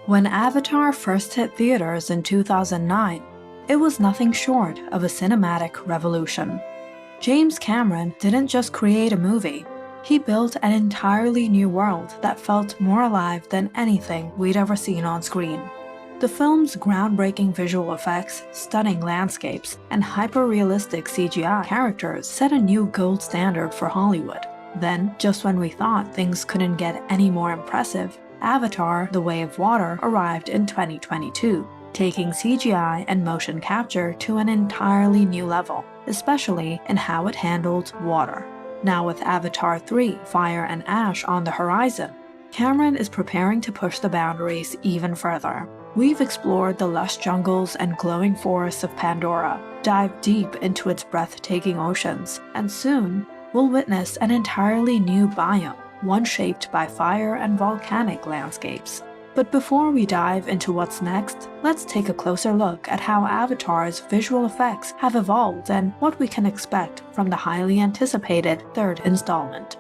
When Avatar first hit theaters in 2009, it was nothing short of a cinematic revolution. James Cameron didn't just create a movie, he built an entirely new world that felt more alive than anything we'd ever seen on screen. The film's groundbreaking visual effects, stunning landscapes, and hyper-realistic CGI characters set a new gold standard for Hollywood. Then, just when we thought things couldn't get any more impressive, Avatar: The Way of Water arrived in 2022, taking CGI and motion capture to an entirely new level, especially in how it handled water. Now with Avatar 3: Fire and Ash on the horizon, Cameron is preparing to push the boundaries even further. We've explored the lush jungles and glowing forests of Pandora, dived deep into its breathtaking oceans, and soon we'll witness an entirely new biome, one shaped by fire and volcanic landscapes. But before we dive into what's next, let's take a closer look at how Avatar's visual effects have evolved and what we can expect from the highly anticipated third installment.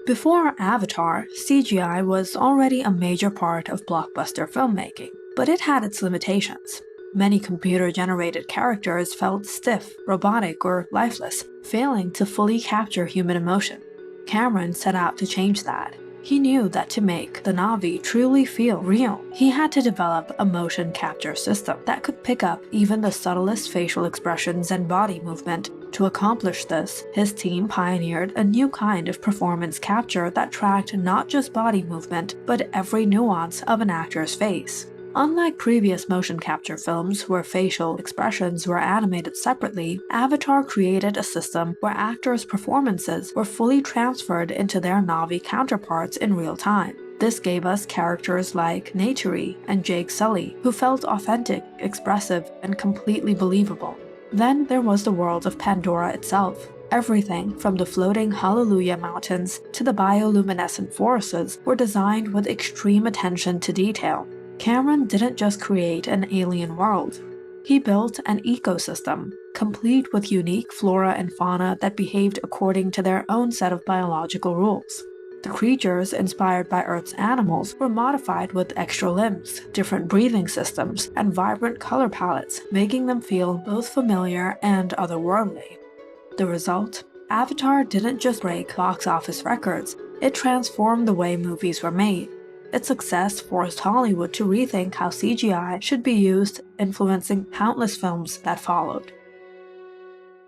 Before Avatar, CGI was already a major part of blockbuster filmmaking, but it had its limitations. Many computer-generated characters felt stiff, robotic, or lifeless, failing to fully capture human emotion. Cameron set out to change that. He knew that to make the Na'vi truly feel real, he had to develop a motion capture system that could pick up even the subtlest facial expressions and body movement. To accomplish this, his team pioneered a new kind of performance capture that tracked not just body movement, but every nuance of an actor's face. Unlike previous motion capture films where facial expressions were animated separately, Avatar created a system where actors' performances were fully transferred into their Na'vi counterparts in real time. This gave us characters like Neytiri and Jake Sully, who felt authentic, expressive, and completely believable. Then there was the world of Pandora itself. Everything from the floating Hallelujah Mountains to the bioluminescent forests were designed with extreme attention to detail. Cameron didn't just create an alien world. He built an ecosystem, complete with unique flora and fauna that behaved according to their own set of biological rules. The creatures inspired by Earth's animals were modified with extra limbs, different breathing systems, and vibrant color palettes, making them feel both familiar and otherworldly. The result? Avatar didn't just break box office records, it transformed the way movies were made. Its success forced Hollywood to rethink how CGI should be used, influencing countless films that followed.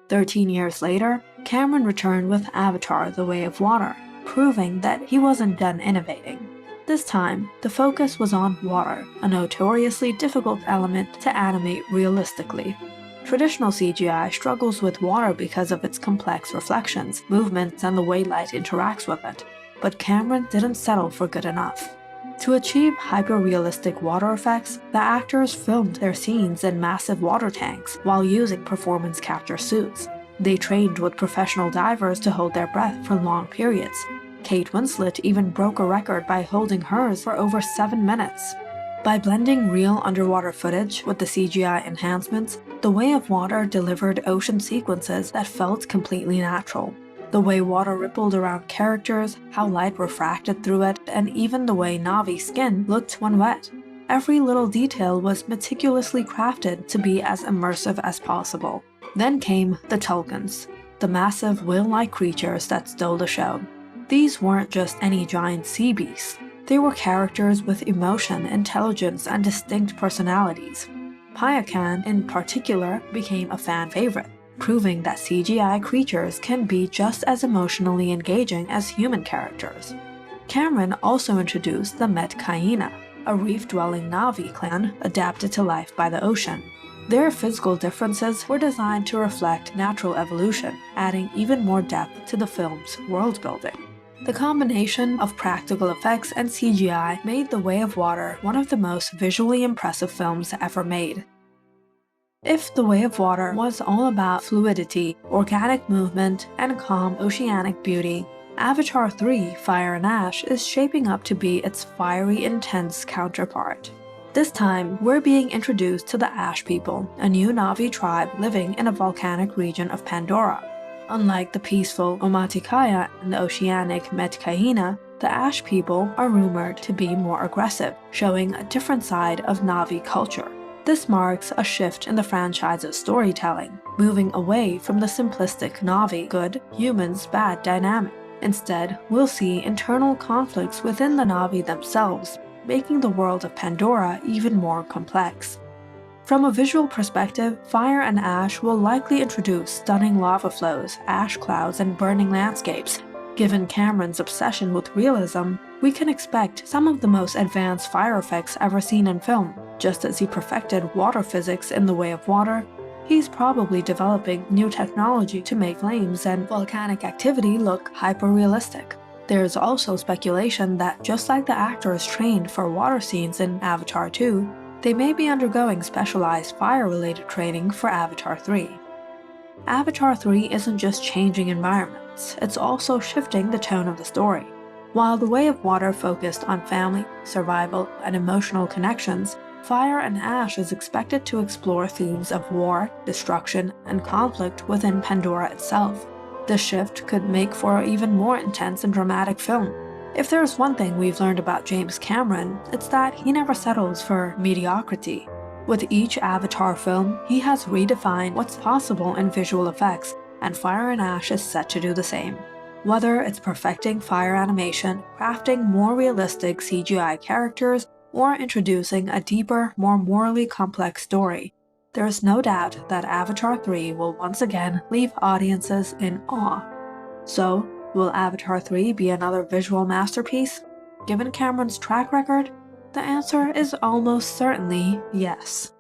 13 years later, Cameron returned with Avatar: The Way of Water, proving that he wasn't done innovating. This time, the focus was on water, a notoriously difficult element to animate realistically. Traditional CGI struggles with water because of its complex reflections, movements, and the way light interacts with it. But Cameron didn't settle for good enough. To achieve hyper-realistic water effects, the actors filmed their scenes in massive water tanks while using performance capture suits. They trained with professional divers to hold their breath for long periods. Kate Winslet even broke a record by holding hers for over 7 minutes. By blending real underwater footage with the CGI enhancements, The Way of Water delivered ocean sequences that felt completely natural. The way water rippled around characters, how light refracted through it, and even the way Na'vi skin looked when wet. Every little detail was meticulously crafted to be as immersive as possible. Then came the Tulkuns, the massive whale-like creatures that stole the show. These weren't just any giant sea beasts. They were characters with emotion, intelligence, and distinct personalities. Payakan, in particular, became a fan favorite, proving that CGI creatures can be just as emotionally engaging as human characters. Cameron also introduced the Metkayina, a reef-dwelling Na'vi clan adapted to life by the ocean. Their physical differences were designed to reflect natural evolution, adding even more depth to the film's world-building. The combination of practical effects and CGI made The Way of Water one of the most visually impressive films ever made. If The Way of Water was all about fluidity, organic movement, and calm oceanic beauty, Avatar 3: Fire and Ash is shaping up to be its fiery, intense counterpart. This time, we're being introduced to the Ash people, a new Na'vi tribe living in a volcanic region of Pandora. Unlike the peaceful Omaticaya and the oceanic Metkayina, The Ash people are rumored to be more aggressive, showing a different side of Na'vi culture. This marks a shift in the franchise's storytelling, moving away from the simplistic Na'vi good, humans bad dynamic. Instead, we'll see internal conflicts within the Na'vi themselves, making the world of Pandora even more complex. From a visual perspective, Fire and Ash will likely introduce stunning lava flows, ash clouds, and burning landscapes. Given Cameron's obsession with realism, we can expect some of the most advanced fire effects ever seen in film. Just as he perfected water physics in The Way of Water, he's probably developing new technology to make flames and volcanic activity look hyper-realistic. There's also speculation that just like the actors trained for water scenes in Avatar 2, they may be undergoing specialized fire-related training for Avatar 3. Avatar 3 isn't just changing environments, it's also shifting the tone of the story. While The Way of Water focused on family, survival, and emotional connections, Fire and Ash is expected to explore themes of war, destruction, and conflict within Pandora itself. This shift could make for an even more intense and dramatic film. If there's one thing we've learned about James Cameron, it's that he never settles for mediocrity. With each Avatar film, he has redefined what's possible in visual effects, and Fire and Ash is set to do the same. Whether it's perfecting fire animation, crafting more realistic CGI characters, or introducing a deeper, more morally complex story, there is no doubt that Avatar 3 will once again leave audiences in awe. So, will Avatar 3 be another visual masterpiece? Given Cameron's track record, the answer is almost certainly yes.